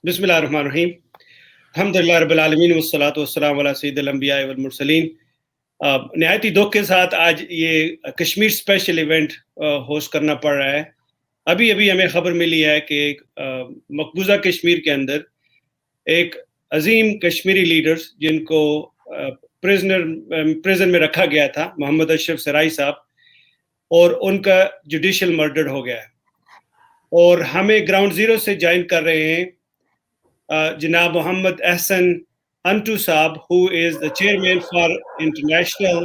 بسم اللہ الرحمن الرحیم. الحمد للہ رب العالمین والصلاۃ والسلام علی سید الانبیاء والمرسلین. نہایت ہی دکھ کے ساتھ آج یہ کشمیر اسپیشل ایونٹ ہوسٹ کرنا پڑ رہا ہے. ابھی ہمیں خبر ملی ہے کہ مقبوضہ کشمیر کے اندر ایک عظیم کشمیری لیڈرز جن کو پریزن میں رکھا گیا تھا، محمد اشرف سرائی صاحب، اور ان کا جوڈیشل مرڈر ہو گیا ہے. اور ہمیں گراؤنڈ زیرو سے جوائن کر رہے ہیں جناب محمد احسن انٹو صاحب، who is the chairman for International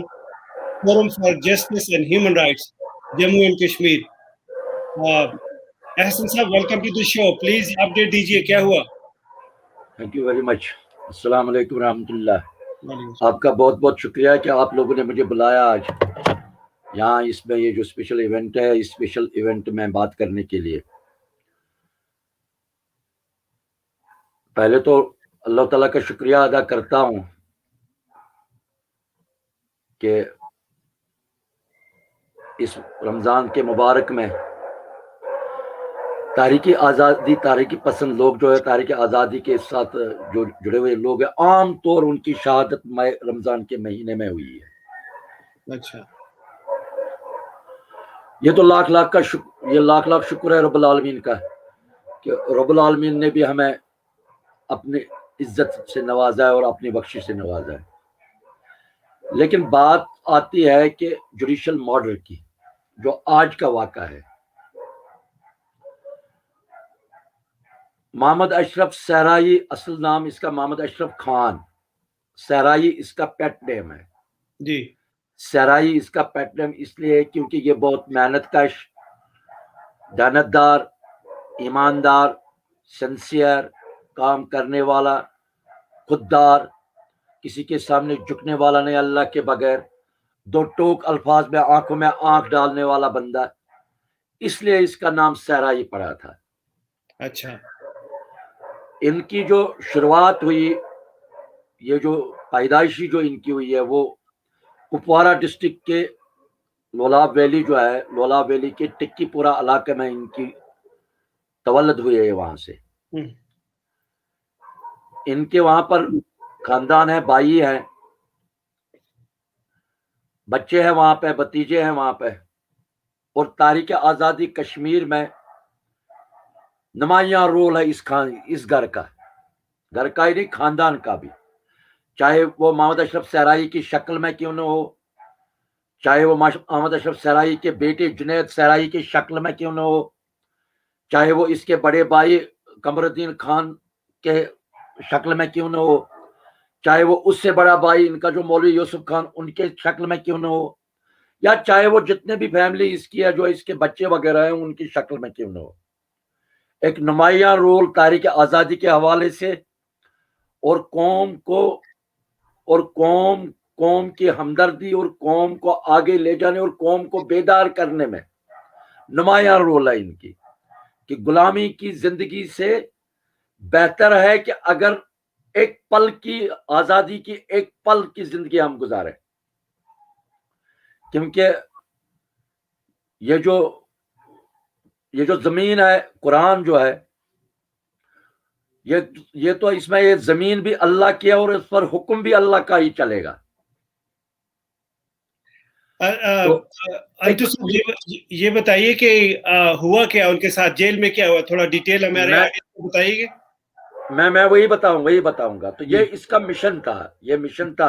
Forum for Justice and Human Rights, Jammu and Kashmir. Ahsan صاحب، welcome to the show. Please update دیجیے کیا ہوا. Thank you very much. السلام علیکم ورحمۃ اللہ. آپ کا بہت بہت شکریہ کہ آپ لوگوں نے مجھے بلایا آج یہاں اس میں یہ جو اسپیشل ایونٹ ہے، اس اسپیشل ایونٹ میں بات کرنے کے لیے. پہلے تو اللہ تعالیٰ کا شکریہ ادا کرتا ہوں کہ اس رمضان کے مبارک میں تاریخی آزادی، تاریخی پسند لوگ جو ہے تاریخی آزادی کے ساتھ جو جڑے ہوئے لوگ ہیں، عام طور ان کی شہادت رمضان کے مہینے میں ہوئی ہے. اچھا، یہ تو لاکھ لاکھ شکر ہے رب العالمین کا کہ رب العالمین نے بھی ہمیں اپنی عزت سے نوازا ہے اور اپنی بخشش سے نوازا ہے. لیکن بات آتی ہے کہ جوڈیشل مرڈر کی، جو آج کا واقعہ ہے. محمد اشرف سرائی، اصل نام اس کا محمد اشرف خان. سرائی اس کا پیٹ نیم ہے. جی. سرائی اس کا پیٹ نیم اس لیے ہے کیونکہ یہ بہت محنت کش، دیانتدار، ایماندار، سنسیئر، کام کرنے والا، خوددار، کسی کے سامنے جھکنے والا نہیں اللہ کے بغیر، دو ٹوک الفاظ میں آنکھوں میں آنکھ ڈالنے والا بندہ، اس لیے اس کا نام سرائی پڑا تھا. اچھا. ان کی جو شروعات ہوئی، یہ جو پیدائشی جو ان کی ہوئی ہے، وہ کپوارہ ڈسٹرکٹ کے لولاب ویلی جو ہے، لولاب ویلی کے ٹکی پورہ علاقے میں ان کی تولد ہوئی ہے. وہاں سے ان کے وہاں پر خاندان ہے، بھائی ہیں، بچے ہیں وہاں پہ، بھتیجے ہیں وہاں پہ. اور تاریخ آزادی کشمیر میں نمایاں رول ہے اس گھر کا ہی نہیں، خاندان کا بھی. چاہے وہ محمد اشرف سرائی کی شکل میں کیوں نہ ہو، چاہے وہ محمد اشرف سرائی کے بیٹے جنید سرائی کی شکل میں کیوں نہ ہو، چاہے وہ اس کے بڑے بھائی قمر الدین خان کے شکل میں کیوں نہ ہو، چاہے وہ اس سے بڑا بھائی ان کا جو مولوی یوسف خان ان کے شکل میں کیوں نہ ہو، یا چاہے وہ جتنے بھی فیملی اس کی ہے جو اس کے بچے وغیرہ ہیں ان کی شکل میں کیوں نہ ہو. ایک نمایاں رول تاریخ آزادی کے حوالے سے اور قوم کی ہمدردی اور قوم کو آگے لے جانے اور قوم کو بیدار کرنے میں نمایاں رول ہے ان کی، کہ غلامی کی زندگی سے بہتر ہے کہ اگر ایک پل کی آزادی کی ایک پل کی زندگی ہم گزاریں. کیونکہ یہ جو زمین ہے، قرآن جو ہے، یہ تو اس میں یہ زمین بھی اللہ کی ہے اور اس پر حکم بھی اللہ کا ہی چلے گا. یہ بتائیے کہ ہوا کیا ان کے ساتھ، جیل میں کیا ہوا، تھوڑا ڈیٹیل ہمارے آگے بتائیے گا. میں وہی بتاؤں گا. تو یہ اس کا مشن تھا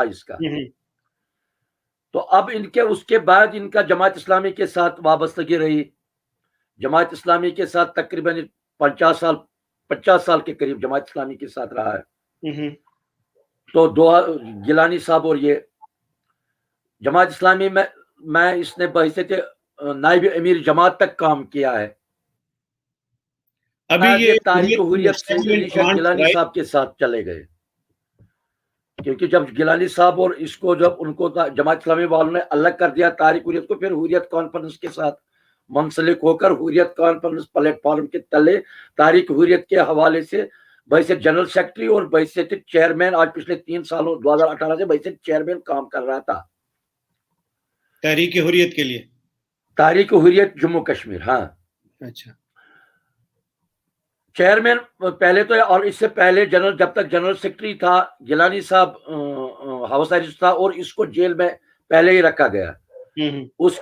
اس کا. تو اب اس کے بعد ان کا جماعت اسلامی کے ساتھ وابستگی رہی. جماعت اسلامی کے ساتھ تقریباً 50 سال کے قریب جماعت اسلامی کے ساتھ رہا ہے. تو گیلانی صاحب اور یہ جماعت اسلامی میں اس نے بحیثیت نائب امیر جماعت تک کام کیا ہے. ابھی یہ تاریخ حریت سعید علی شاہ گیلانی صاحب کے ساتھ چلے گئے، کیونکہ جب گیلانی صاحب اور اس کو جب ان کو جماعت اسلامی والوں نے الگ کر دیا تاریخ حریت کو، پھر حریت کانفرنس کے ساتھ منسلک ہو کر حریت کانفرنس پلیٹ فارم کے تلے تاریخ حریت کے حوالے سے بحیثیت جنرل سیکرٹری اور بحیثیت چیئرمین آج پچھلے 3 سالوں 2018 سے بحیثیت چیئرمین کام کر رہا تھا تحریک حریت کے لیے. تاریخ حریت جموں کشمیر. ہاں. اچھا. چیئرمین پہلے تو، اور اس سے پہلے جنرل، جب تک جنرل سیکرٹری تھا گیلانی صاحب ہاؤس اریسٹ تھا اور اس کو جیل میں پہلے ہی رکھا گیا. اس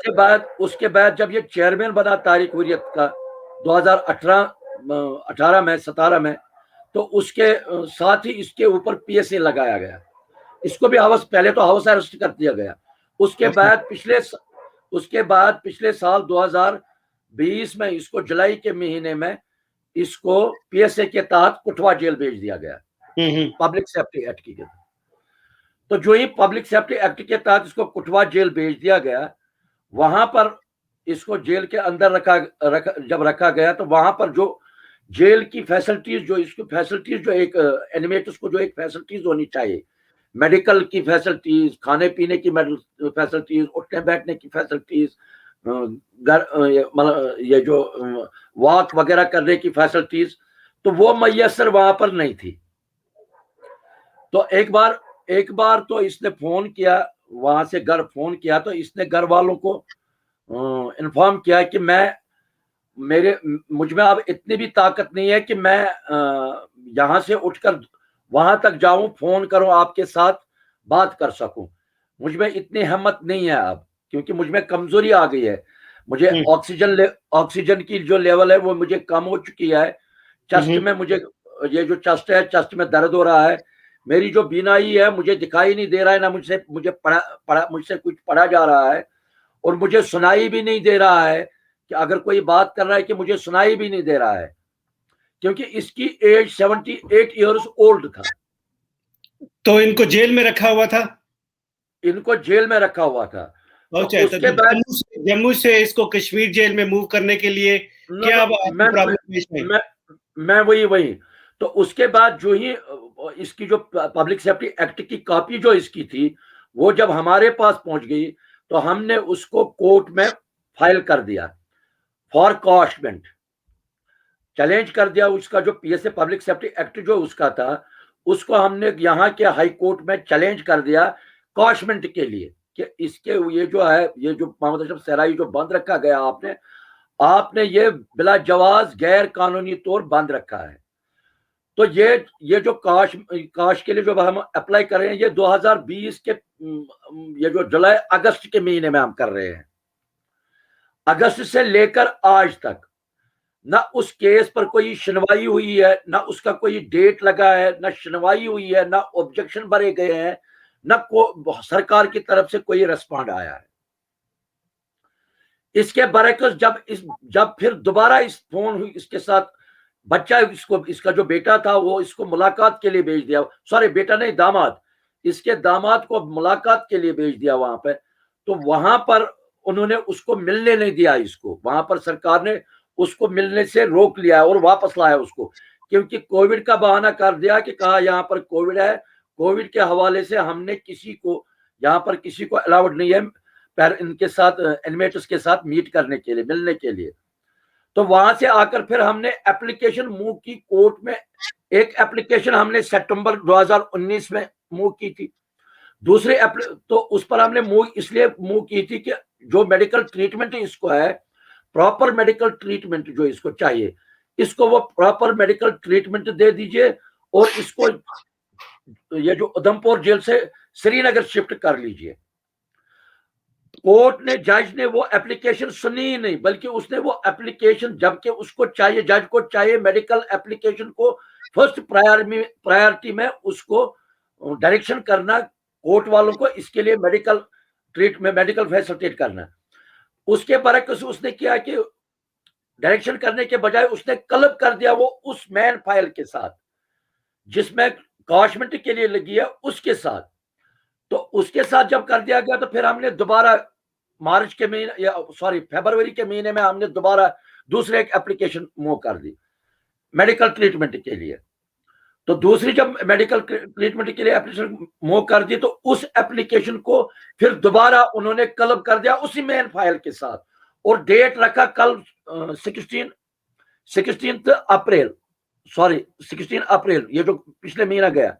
کے بعد جب یہ چیئرمین بنا تحریک حریت کا 2018 میں 17 میں، تو اس کے ساتھ ہی اس کے اوپر PSA لگایا گیا. اس کو بھی پہلے تو ہاؤس اریسٹ کر دیا گیا. اس کے بعد پچھلے سال 2020 میں اس کو جولائی کے مہینے میں اس کو PSA کے تحت کٹھوا جیل بھیج دیا گیا پبلک سیفٹی ایکٹ کی. تو جو ہی پبلک سیفٹی ایکٹ کے تحت اس کو کٹھوا جیل بھیج دیا گیا، وہاں پر اس کو جیل کے اندر جب رکھا گیا تو وہاں پر جو جیل کی فیسلٹیز، جو اس کی فیسلٹیز، جو ایک انیمیٹس کو جو ایک فیسلٹیز ہونی چاہیے، میڈیکل کی فیسلٹیز، کھانے پینے کی فیسلٹیز، اٹھنے بیٹھنے کی فیسلٹیز، یہ جو واک وغیرہ کرنے کی فیسلٹیز، تو وہ میسر وہاں پر نہیں تھی. تو ایک بار تو اس نے فون کیا، وہاں سے گھر فون کیا، تو اس نے گھر والوں کو انفارم کیا کہ مجھ میں اب اتنی بھی طاقت نہیں ہے کہ میں یہاں سے اٹھ کر وہاں تک جاؤں، فون کروں، آپ کے ساتھ بات کر سکوں. مجھ میں اتنی ہمت نہیں ہے اب، کیونکہ مجھ میں کمزوری آ گئی ہے. مجھے آکسیجن کی جو لیول ہے وہ مجھے کم ہو چکی ہے. چیسٹ میں مجھے، یہ جو چیسٹ ہے، چیسٹ میں درد ہو رہا ہے. میری جو بینائی ہے، مجھے دکھائی نہیں دے رہا ہے، نہ مجھ سے کچھ پڑھا جا رہا ہے، اور مجھے سنائی بھی نہیں دے رہا ہے کہ اگر کوئی بات کر رہا ہے کہ مجھے سنائی بھی نہیں دے رہا ہے، کیونکہ اس کی ایج 78 ایئرز اولڈ تھا. تو ان کو جیل میں رکھا ہوا تھا؟ ان کو جیل میں رکھا ہوا تھا. اچھا، تو جموں سے اس کو کشمیر جیل میں موو کرنے کے لیے کیا پرابلم پیش آئی؟ میں وہی تو اس کے بعد جو ہی اس کی جو پبلک سیفٹی ایکٹ کی کاپی جو اس کی تھی، وہ جب ہمارے پاس پہنچ گئی تو ہم نے اس کو کورٹ میں فائل کر دیا فار کاشمنٹ، چیلنج کر دیا. اس کا جو PSA پبلک سیفٹی ایکٹ جو اس کا تھا، اس کو ہم نے یہاں کے ہائی کورٹ میں چیلنج کر دیا کاشمنٹ کے لیے، کہ اس کے یہ جو ہے، یہ جو محمد اشرف صحرائی جو بند رکھا گیا آپ نے یہ بلا جواز غیر قانونی طور بند رکھا ہے. تو یہ جو کاش کے لیے جو ہم اپلائی کر رہے ہیں، یہ 2020 کے یہ جو جولائی اگست کے مہینے میں ہم کر رہے ہیں. اگست سے لے کر آج تک نہ اس کیس پر کوئی سنوائی ہوئی ہے، نہ اس کا کوئی ڈیٹ لگا ہے، نہ سنوائی ہوئی ہے، نہ آبجیکشن بھرے گئے ہیں، نہ سرکار کی طرف سے کوئی ریسپانڈ آیا ہے. اس کے برعکس جب پھر دوبارہ فون ہوئی اس کے ساتھ، بچہ اس کا جو بیٹا تھا وہ اس کو ملاقات کے لیے بھیج دیا، سوری بیٹا نہیں، داماد، اس کے داماد کو ملاقات کے لیے بھیج دیا وہاں پہ. تو وہاں پر انہوں نے اس کو ملنے نہیں دیا، اس کو وہاں پر سرکار نے اس کو ملنے سے روک لیا اور واپس لایا اس کو، کیونکہ کووڈ کا بہانہ کر دیا کہ کہا یہاں پر کووڈ ہے. کووڈ کے حوالے سے ہم نے یہاں پر کسی کو الاؤڈ نہیں ہے ان کے ساتھ، انیمیٹس کے ساتھ میٹ کرنے کے لیے، ملنے کے لیے. تو وہاں سے آ کر پھر ہم نے اپلیکیشن موو کی کورٹ میں. ایک اپلیکیشن ہم نے سپٹمبر 2019 میں موو کی تھی. دوسرے تو اس پر ہم نے اس لیے موو کی تھی کہ جو میڈیکل ٹریٹمنٹ اس کو ہے، پراپر میڈیکل ٹریٹمنٹ جو اس کو چاہیے، اس کو وہ پراپر میڈیکل ٹریٹمنٹ دے دیجئے، اور اس کو یہ جو ادھمپور جیل سے سری نگر شفٹ کر لیجئے. کورٹ نے، جج نے وہ اپلیکیشن سنی ہی نہیں، بلکہ اس نے وہ اپلیکیشن، جبکہ اس کو چاہیے، جج کو چاہیے میڈیکل اپلیکیشن کو فرسٹ پرائرٹی میں اس کو ڈائریکشن کرنا کورٹ والوں کو، اس کے لیے میڈیکل ٹریٹمنٹ، میڈیکل فیسلٹیٹ کرنا. اس کے برعکس اس نے کیا کہ ڈائریکشن کرنے کے بجائے اس نے کلب کر دیا وہ اس مین فائل کے ساتھ جس میں کاشمنٹ کے لیے لگی ہے، اس کے ساتھ. تو اس کے ساتھ جب کر دیا گیا تو پھر ہم نے دوبارہ فیبروری کے مہینے میں ہم نے دوبارہ دوسرے ایک اپلیکیشن موو کر دی میڈیکل ٹریٹمنٹ کے لیے. تو دوسری جب میڈیکل ٹریٹمنٹ کے لیے اپلیکیشن موو کر دی تو اس اپلیکیشن کو پھر دوبارہ انہوں نے کلب کر دیا اسی مین فائل کے ساتھ، اور ڈیٹ رکھا کل 16 اپریل، یہ جو پچھلے مہینہ گیا.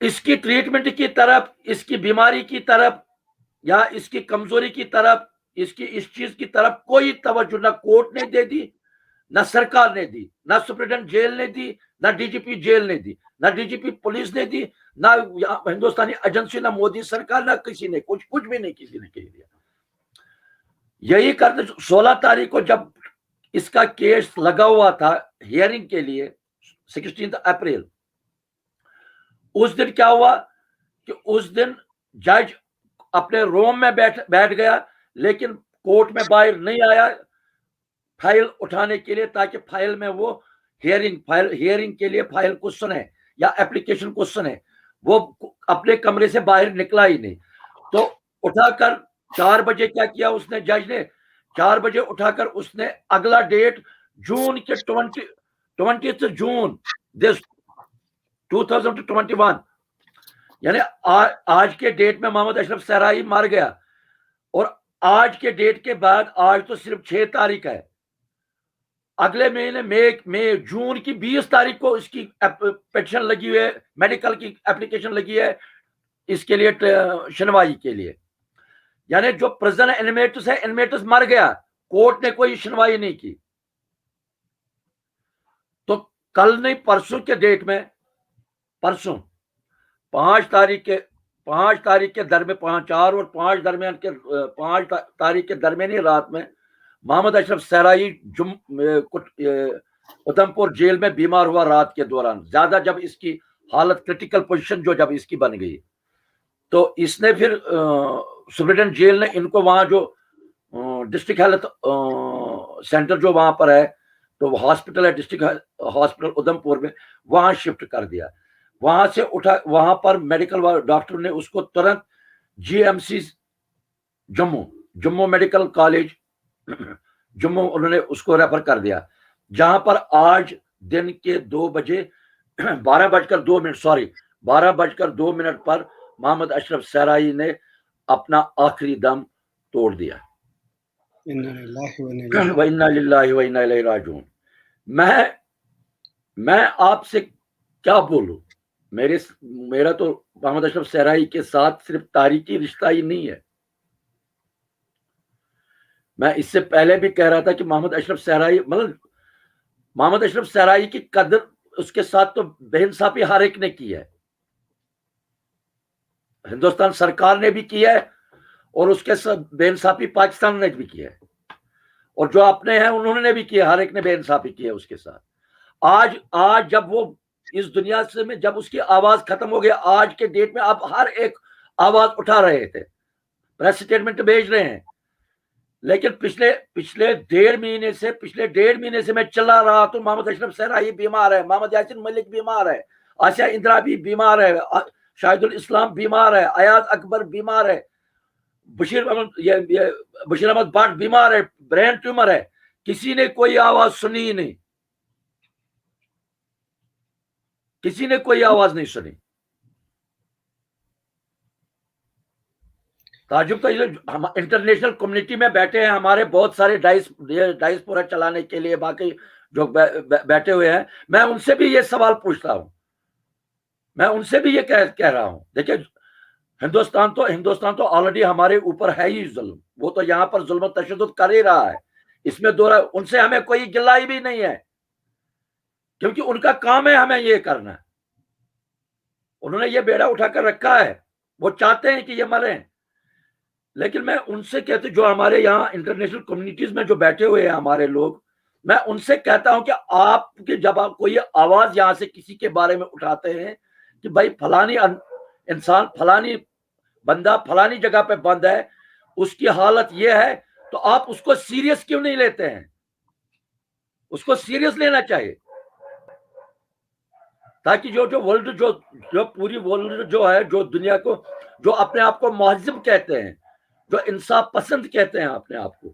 اس کی ٹریٹمنٹ کی طرف، اس کی بیماری کی طرف، یا اس کی کمزوری کی طرف، اس چیز کی طرف کوئی توجہ نہ کورٹ نے دے دی، نہ سرکار نے دی, نہ سپرنٹینڈنٹ جیل نے دی, نہ ڈی جی پی جیل نے دی, نہ ڈی جی پی پولیس نے دی, نہ ہندوستانی ایجنسی, نہ مودی سرکار, نہ کسی نے کچھ بھی نہیں کسی نے کہہ دیا. یہی کرتے 16 تاریخ کو جب اس کا کیس لگا ہوا تھا ہیئرنگ کے لیے 16 اپریل, اس دن کیا ہوا کہ اس دن جج اپنے روم میں بیٹھ گیا, لیکن کورٹ میں باہر نہیں آیا فائل اٹھانے کے لیے, تاکہ فائل میں وہ ہیئرنگ کے لیے فائل کو سنے یا اپلیکیشن کو سنے. وہ اپنے کمرے سے باہر نکلا ہی نہیں. تو اٹھا کر 4 بجے کیا کیا اس نے, جج نے 4 بجے اٹھا کر اس نے اگلا ڈیٹ جون کے 20 جون 2021, یعنی آج کے ڈیٹ میں محمد اشرف صحرایی مر گیا, اور آج کے ڈیٹ کے بعد آج تو صرف 6 تاریخ ہے, اگلے مہینے جون کی 20 تاریخ کو اس کی پیٹیشن لگی ہوئی ہے, میڈیکل کی اپلیکیشن لگی ہے اس کے لیے سنوائی کے لیے. یعنی جو پرزن انمیٹس ہے, انمیٹس مر گیا, کورٹ نے کوئی سنوائی نہیں کی. تو کل نہیں پرسوں کے ڈیٹ میں, پرسوں 5 تاریخ کے درمیان 4 اور 5 تاریخ کے درمیانی رات میں محمد اشرف صحرایی ادھمپور جیل میں بیمار ہوا. رات کے دوران زیادہ جب اس کی حالت کرٹیکل پوزیشن جب اس کی بن گئی, تو اس نے پھر سپرنٹینڈنٹ جیل نے ان کو وہاں جو ڈسٹرکٹ ہیلتھ سینٹر جو وہاں پر ہے, تو وہ ہاسپٹل ہے ڈسٹرکٹ ہاسپٹل ادھمپور میں, وہاں شفٹ کر دیا. وہاں سے اٹھا, وہاں پر میڈیکل ڈاکٹر نے اس کو ترنت G M C Jammu medical college Jammu انہوں نے اس کو ریفر کر دیا, جہاں پر آج دن کے 2 بجے 12:02 پر محمد اشرف صحرایی نے اپنا آخری دم توڑ دیا. وَإِنَّا لِلَّهِ وَإِنَّا إِلَيْهِ رَاجِعُونَ. میں آپ سے کیا بولوں, میرا تو محمد اشرف صحرایی کے ساتھ صرف تاریخی رشتہ ہی نہیں ہے. میں اس سے پہلے بھی کہہ رہا تھا کہ محمد اشرف صحرایی کی قدر اس کے ساتھ تو بے انصافی ہر ایک نے کی ہے. ہندوستان سرکار نے بھی کی ہے, اور اس کے ساتھ بے انصافی پاکستان نے بھی کی ہے, اور جو اپنے ہیں انہوں نے بھی کیا, ہر ایک نے بے انصافی کی ہے اس کے ساتھ. آج جب وہ اس دنیا سے میں جب اس کی آواز ختم ہو گیا, آج کے ڈیٹ میں آپ ہر ایک آواز اٹھا رہے تھے, پریس اسٹیٹمنٹ بھیج رہے ہیں, لیکن پچھلے 1.5 مہینے سے میں چلا رہا تو محمد اشرف صحرایی بیمار ہے, محمد یاسین ملک بیمار ہے, آسیہ اندرابی بیمار ہے, شاہد الاسلام بیمار ہے, ایاز اکبر بیمار ہے, بشیر احمد بٹ بیمار ہے, برین ٹیومر ہے. کسی نے کوئی آواز سنی نہیں, کسی نے کوئی آواز نہیں سنی. تعجب تو ہم انٹرنیشنل کمیونٹی میں بیٹھے ہیں, ہمارے بہت سارے ڈائسپورا چلانے کے لیے باقی جو بیٹھے ہوئے ہیں, میں ان سے بھی یہ سوال پوچھتا ہوں, میں ان سے بھی یہ کہہ رہا ہوں, دیکھیں ہندوستان تو آلریڈی ہمارے اوپر ہے ہی ظلم, وہ تو یہاں پر ظلم و تشدد کر ہی رہا ہے, اس میں ان سے ہمیں کوئی گلہ بھی نہیں ہے, کیونکہ ان کا کام ہے ہمیں یہ کرنا. انہوں نے یہ بیڑا اٹھا کر رکھا ہے, وہ چاہتے ہیں کہ یہ مریں. لیکن میں ان سے کہتا ہوں, جو ہمارے یہاں انٹرنیشنل کمیونٹیز میں جو بیٹھے ہوئے ہیں ہمارے لوگ, میں ان سے کہتا ہوں کہ آپ کی جب آپ کوئی آواز یہاں سے کسی کے بارے میں اٹھاتے ہیں کہ بھائی فلانی انسان, فلانی بندہ فلانی جگہ پہ بند ہے, اس کی حالت یہ ہے, تو آپ اس کو سیریس کیوں نہیں لیتے ہیں؟ اس کو سیریس لینا چاہیے, تاکہ جو ورلڈ جو پوری ورلڈ جو ہے, جو دنیا کو جو اپنے آپ کو مہذب کہتے ہیں, جو انصاف پسند کہتے ہیں اپنے آپ کو,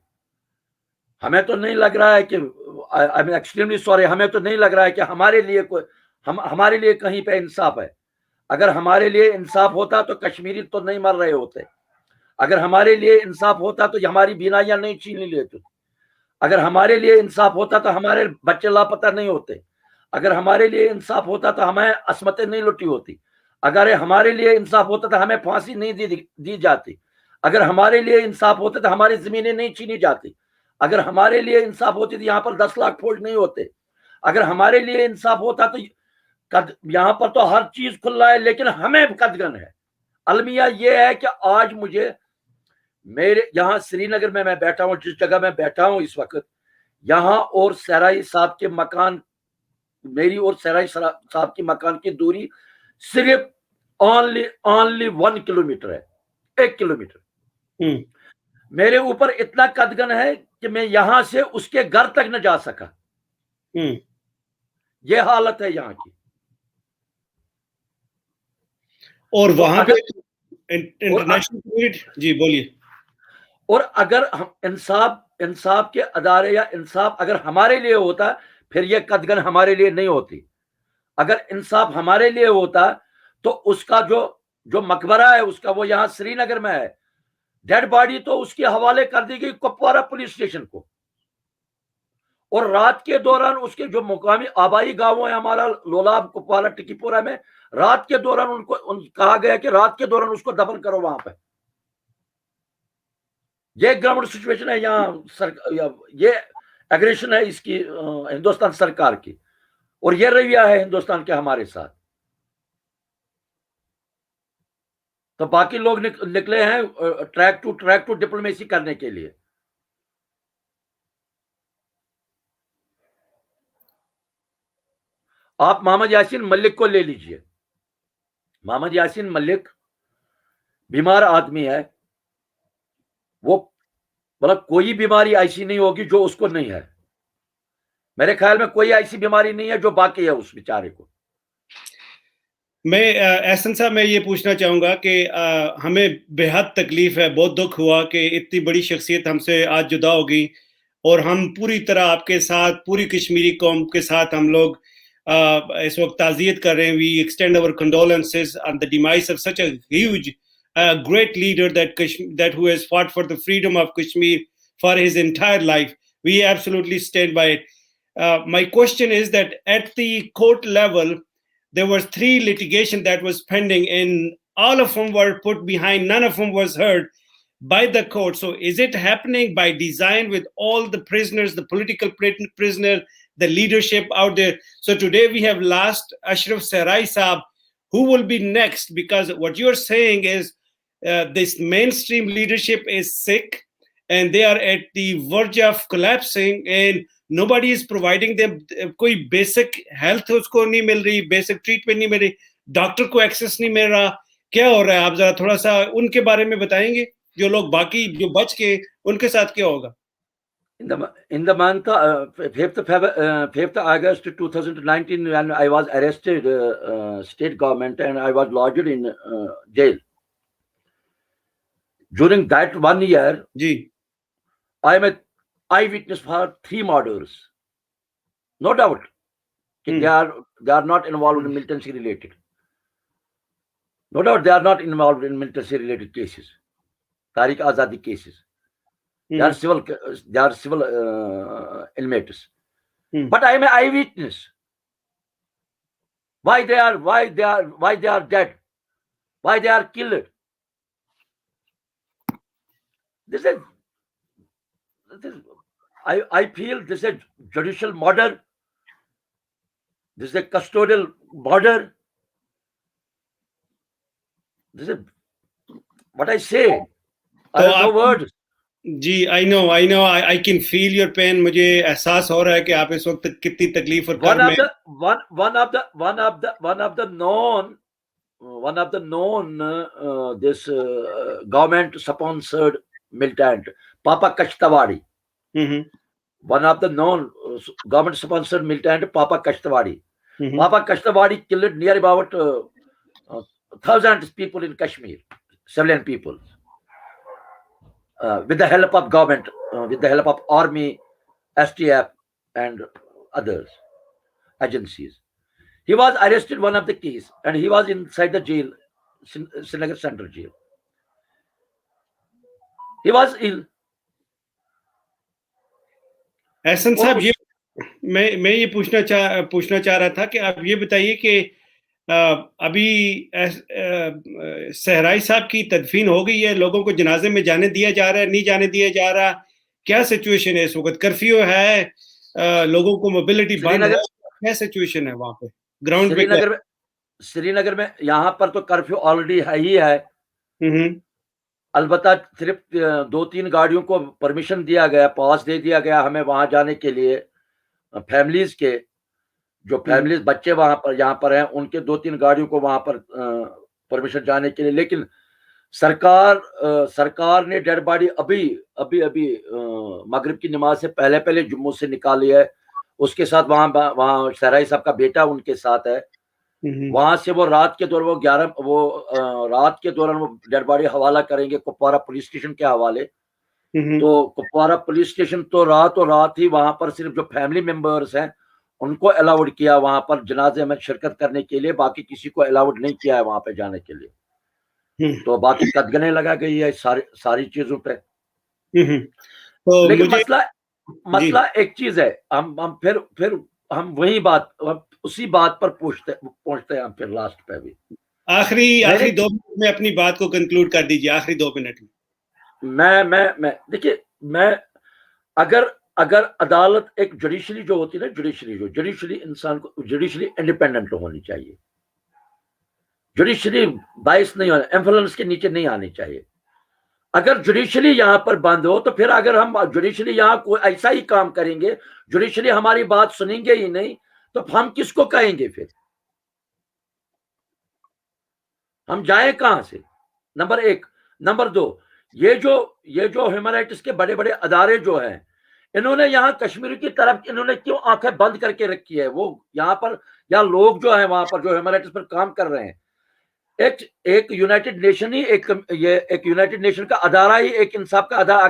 ہمیں تو نہیں لگ رہا ہے کہ ایکسٹریملی سوری, ہمیں تو نہیں لگ رہا ہے کہ ہمارے لیے کہیں پہ انصاف ہے. اگر ہمارے لیے انصاف ہوتا تو کشمیری تو نہیں مر رہے ہوتے, اگر ہمارے لیے انصاف ہوتا تو ہماری بینائیاں نہیں چھین لیتے, اگر ہمارے لیے انصاف ہوتا تو ہمارے بچے لاپتہ نہیں ہوتے, اگر ہمارے لیے انصاف ہوتا تو ہمیں عصمتیں نہیں لٹی ہوتی, اگر ہمارے لیے انصاف ہوتا تو ہمیں پھانسی نہیں دی جاتی, اگر ہمارے لیے انصاف ہوتا تو ہماری زمینیں نہیں چھینی جاتی, اگر ہمارے لیے انصاف ہوتی تو یہاں پر 10 لاکھ فوج نہیں ہوتے. اگر ہمارے لیے انصاف ہوتا تو یہاں پر تو ہر چیز کھلا ہے, لیکن ہمیں قدغن ہے. المیہ یہ ہے کہ آج مجھے میرے یہاں سری نگر میں بیٹھا ہوں, جس جگہ میں بیٹھا ہوں اس وقت, یہاں اور سہرائی صاحب کے مکان, میری اور سہرائی صاحب کی مکان کی دوری صرف only 1 کلومیٹر ہے, 1 کلومیٹر. میرے اوپر اتنا قدغن ہے کہ میں یہاں سے اس کے گھر تک نہ جا سکا. یہ حالت ہے یہاں کی. اور وہاں پہ انٹرنیشنل, جی بولیے. اور اگر انصاف کے ادارے یا انصاف اگر ہمارے لیے ہوتا پھر یہ قدغن ہمارے لیے نہیں ہوتی. اگر انصاف ہمارے لیے ہوتا تو اس کا جو مقبرہ ہے اس کا, وہ یہاں سری نگر میں ہے, ڈیڈ باڈی تو اس کے حوالے کر دی گئی کپوارہ پولیس اسٹیشن کو. اور رات کے دوران اس کے جو مقامی آبائی گاؤں ہے ہمارا لولاب, کپوارہ, ٹکی پورہ میں, رات کے دوران ان کو کہا گیا کہ رات کے دوران اس کو دفن کرو وہاں پہ. یہ گراؤنڈ سچویشن ہے یہاں. یہ ایگریشن ہے اس کی ہندوستان سرکار کی, اور یہ رویہ ہے ہندوستان کے ہمارے ساتھ. تو باقی لوگ نکلے ہیں ٹریک ٹو ڈپلومیسی کرنے کے لیے. آپ محمد یاسین ملک کو لے لیجئے. محمد یاسین ملک بیمار آدمی ہے, وہ مطلب کوئی بیماری ایسی نہیں ہوگی جو اس کو نہیں ہے. میرے خیال میں کوئی ایسی بیماری نہیں ہے جو باقی ہے اس بیچارے کو. میں احسن صاحب میں یہ پوچھنا چاہوں گا کہ ہمیں بے حد تکلیف ہے, بہت دکھ ہوا کہ اتنی بڑی شخصیت ہم سے آج جدا ہو گئی, اور ہم پوری طرح آپ کے ساتھ, پوری کشمیری قوم کے ساتھ ہم لوگ اس وقت تعزیت کر رہے ہیں. We extend our condolences on the demise of such a huge great leader that who has fought for the freedom of Kashmir for his entire life. We absolutely stand by it. My question is that at the court level, there was 3 litigation that was pending, and all of them were put behind. None of them was heard by the court. So is it happening by design with all the prisoners, the political prisoner, the leadership out there? So today we have lost Ashraf Serai Saab. Who will be next? Because what you're saying is this mainstream leadership is sick and they are at the verge of collapsing, and nobody is providing them کوئی basic health اس کو نہیں مل رہی, basic treatment نہیں مل رہی, doctor کو Axis نہیں مل رہا. کیا ہو رہا ہے؟ آپ ذرا تھوڑا سا ان کے بارے میں بتائیں گے, جو لوگ باقی جو بچ کے, ان کے ساتھ کیا ہوگا؟ In the month 5th August 2019, when I was arrested, state government, and I was lodged in jail. During that 1 year, I am an eyewitness for 3 murders. No doubt, they are not involved in militancy related. No doubt, they are not involved in militancy related cases, Tariq Azadi cases. They are civil inmates. But I am an eyewitness. Why they are dead? Why they are killed? I feel this is judicial murder. This is a custodial murder. This is what I say. I have no words. G I know I can feel your pain. مجھے احساس ہو رہا ہے کہ آپ اس وقت کتنی تکلیف اور one of the known this government sponsored militant, Papa Kashtawadi. One of the known government sponsored militant, Papa Kashtawadi. Papa Kashtawadi killed near about 1,000 people in Kashmir, civilian people. With the help of government, with the help of army, STF, and others agencies. He was arrested one of the case, and he was inside the jail, Srinagar Central Jail. He was ill. احسن صاحب, میں یہ پوچھنا چاہ رہا تھا کہ آپ یہ بتائیے کہ ابھی صحرائی صاحب کی تدفین ہو گئی ہے, لوگوں کو جنازے میں جانے دیا جا رہا ہے, نہیں جانے دیا جا رہا, کیا سچویشن ہے اس وقت؟ کرفیو ہے، لوگوں کو موبلٹی بند ہے، کیا سچویشن ہے وہاں پہ گراؤنڈ پہ؟ سری نگر میں یہاں پر تو کرفیو آلریڈی ہے ہی ہے، البتہ صرف 2-3 گاڑیوں کو پرمیشن دیا گیا، پاس دے دیا گیا ہمیں وہاں جانے کے لیے، فیملیز کے جو فیملیز بچے وہاں پر یہاں پر ہیں ان کے 2-3 گاڑیوں کو وہاں پر پرمیشن جانے کے لیے، لیکن سرکار نے ڈیڈ باڈی ابھی مغرب کی نماز سے پہلے جموں سے نکالی ہے، اس کے ساتھ وہاں سہرائی صاحب کا بیٹا ان کے ساتھ ہے، وہاں سے وہ رات کے دوران وہ ڈیڈ باڈی حوالہ کریں گے کپوارہ پولیس اسٹیشن کے حوالے، تو کپوارہ پولیس اسٹیشن تو رات ہی وہاں پر صرف جو فیملی ممبرز ہیں ان کو الاؤڈ کیا وہاں پر جنازے میں شرکت کرنے کے لیے، باقی کسی کو الاؤڈ نہیں کیا ہے وہاں پہ جانے کے لیے، تو باقی قدغنیں لگا گئی ہے ساری چیزوں پہ۔ لیکن مسئلہ ایک چیز ہے، پھر ہم اسی بات پر پہنچتے ہیں ہم پھر لاسٹ پہ بھی۔ آخری 2 منٹ میں اپنی بات کو کنکلوڈ کر دیجیے، آخری 2 منٹ میں دیکھیے، میں اگر عدالت ایک جوڈیشلی جو ہوتی ہے نا، جوڈیشلی انسان کو جوڈیشلی انڈیپینڈنٹ ہونی چاہیے، جوڈیشلی باعث نہیں ہونا، انفلوئنس کے نیچے نہیں آنی چاہیے۔ اگر جوڈیشلی یہاں پر بند ہو تو پھر اگر ہم جوڈیشلی یہاں کوئی ایسا ہی کام کریں گے، جوڈیشلی ہماری بات سنیں گے ہی نہیں، تو ہم کس کو کہیں گے؟ پھر ہم جائیں کہاں سے؟ نمبر 1۔ نمبر 2، یہ جو ہیومن رائٹس کے بڑے بڑے ادارے جو ہیں، انہوں نے یہاں کشمیر کی طرف انہوں نے کیوں آنکھیں بند کر کے رکھی ہے؟ وہ یہاں پر یا لوگ جو ہیں وہاں پر جو ہیومن رائٹس پر کام کر رہے ہیں، ایک یونائٹڈ نیشن ہی ایک یونائٹڈ نیشن کا ادارہ ہی ایک انصاف کا ادارہ،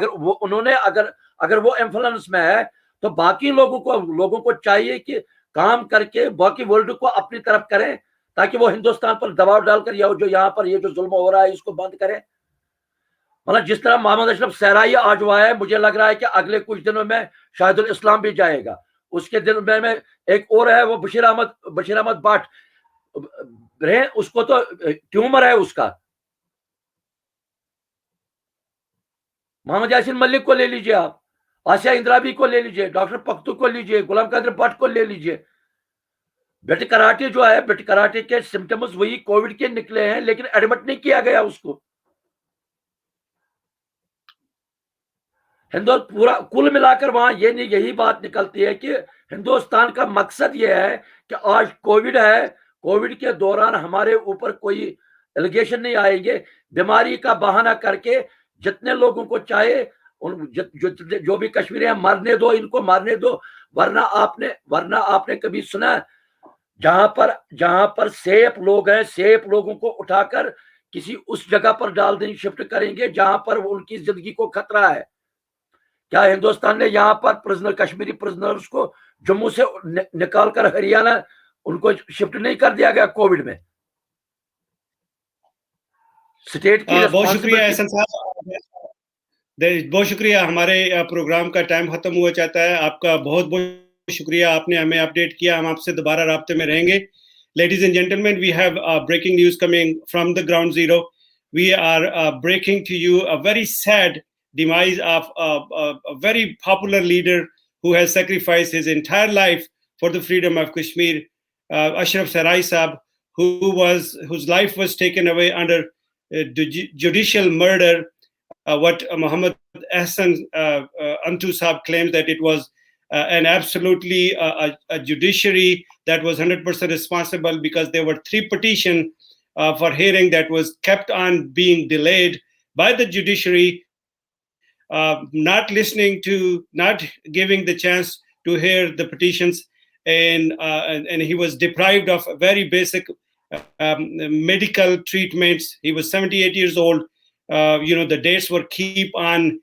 اگر وہ انفلوئنس میں ہے تو باقی لوگوں کو چاہیے کہ کام کر کے باقی ورلڈ کو اپنی طرف کریں، تاکہ وہ ہندوستان پر دباؤ ڈال کر جو یہاں پر یہ جو ظلم ہو رہا ہے اس کو بند کریں۔ مطلب جس طرح محمد اشرف سہرائی آج ہوا ہے، مجھے لگ رہا ہے کہ اگلے کچھ دنوں میں شاہد الاسلام بھی جائے گا، اس کے دن میں ایک اور ہے وہ بشیر احمد بٹ، اس کو تو ٹیومر ہے اس کا۔ محمد یاسین ملک کو لے لیجئے، آپ آسیہ اندرابی کو لے لیجئے، ڈاکٹر پختو کو لیجئے، غلام قادر بٹ کو لے لیجئے۔ بیٹ کراٹے جو ہے، بیٹ کراٹے کے سمٹمز وہی کووڈ کے نکلے ہیں، لیکن ایڈمٹ نہیں کیا گیا اس کو۔ پورا کل ملا کر وہاں یہی بات نکلتی ہے کہ ہندوستان کا مقصد یہ ہے کہ آج کووڈ ہے، کووڈ کے دوران ہمارے اوپر کوئی ایلیگیشن نہیں آئیں گے، بیماری کا بہانہ کر کے جتنے لوگوں کو چاہے جو بھی کشمیری ہیں مرنے دو، ان کو مرنے دو، ورنہ آپ نے کبھی سنا جہاں پر سیف لوگ ہیں، سیف لوگوں کو اٹھا کر کسی اس جگہ پر ڈال دیں، شفٹ کریں گے جہاں پر ان کی زندگی کو خطرہ ہے؟ کیا ہندوستان نے یہاں پر کشمیری پرزنرز کو جموں سے نکال کر ہریانہ ان کو شفٹ نہیں کر دیا گیا کووڈ میں؟ اسٹیٹ کی بہت شکریہ احسن صاحب، بہت شکریہ۔ ہمارے پروگرام کا ٹائم ختم ہوا چاہتا ہے، آپ کا بہت بہت شکریہ، آپ نے ہمیں اپڈیٹ کیا، ہم آپ سے دوبارہ رابطے میں رہیں گے۔ Ladies and gentleman, we have breaking news coming from the ground zero. We are breaking to you a very sad demise of a very popular leader who has sacrificed his entire life for the freedom of Kashmir, Ashraf Sarai Saab, whose life was taken away under judicial murder. What Muhammad Ahsan Antu Saab claims that it was an absolutely a judiciary that was 100% responsible, because there were 3 petitions for hearing that was kept on being delayed by the judiciary, not listening to, not giving the chance to hear the petitions, and he was deprived of very basic medical treatments. He was 78 years old. The dates were keep on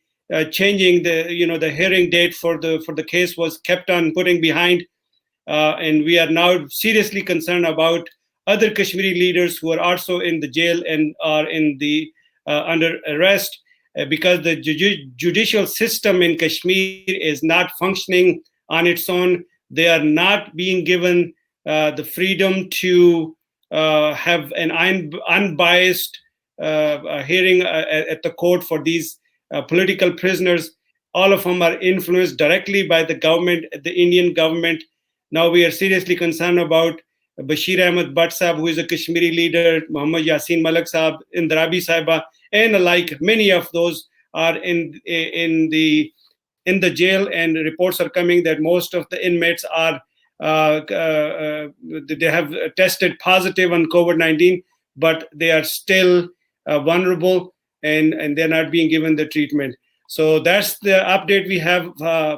changing. The hearing date for the case was kept on putting behind, and we are now seriously concerned about other Kashmiri leaders who are also in the jail and are in the under arrest, because the judicial system in Kashmir is not functioning on its own. They are not being given the freedom to have an unbiased hearing at the court for these political prisoners. all of them are influenced directly by the government, the Indian government. Now we are seriously concerned about Bashir Ahmed Butt Sahab, who is a Kashmiri leader, Muhammad Yasin Malik Sahab, Indirabi Sahiba, and alike. Many of those are in the jail, and reports are coming that most of the inmates are they have tested positive on COVID-19, but they are still vulnerable, and they're not being given the treatment. So that's the update we have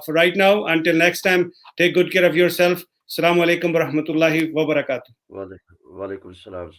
for right now. Until next time, take good care of yourself. Assalamu alaikum wa rahmatullahi wa barakatuh. Walaikum salam.